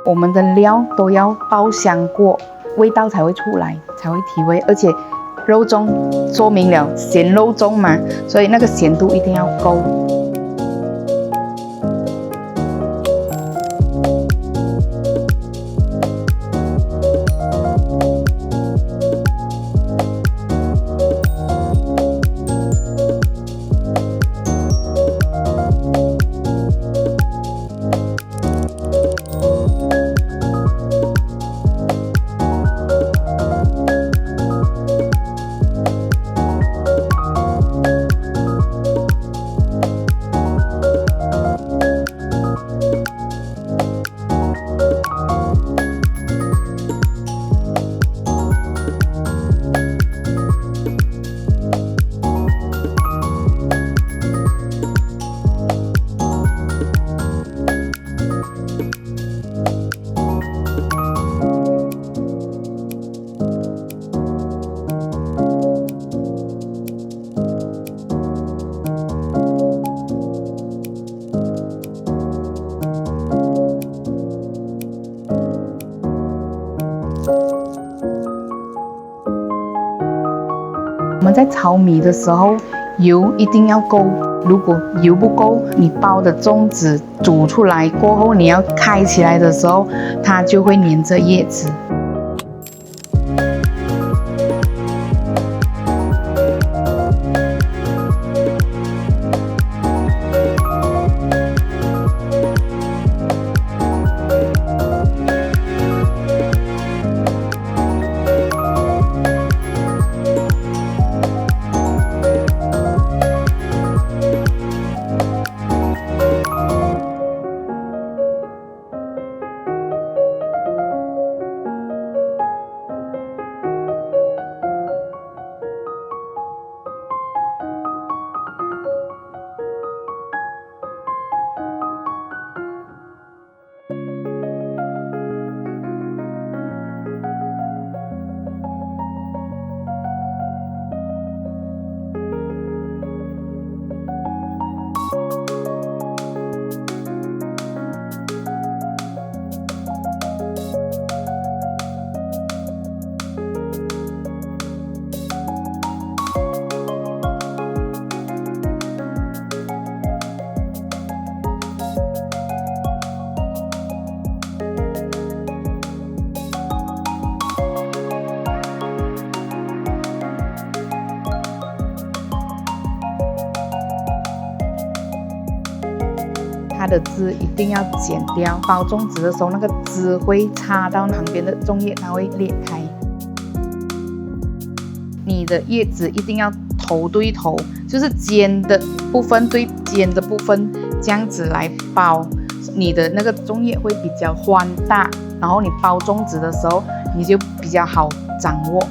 我们的料都要爆香过，味道才会出来，才会提味。而且肉粽说明了咸肉粽嘛，所以那个咸度一定要够。我们在炒米的时候，油一定要够。如果油不够，你包的粽子煮出来过后，你要开起来的时候，它就会粘着叶子。它的枝一定要剪掉，包粽子的时候那个枝会插到旁边的粽叶，它会裂开。你的叶子一定要头对头，就是尖的部分对尖的部分，这样子来包，你的那个粽叶会比较宽大，然后你包粽子的时候你就比较好掌握。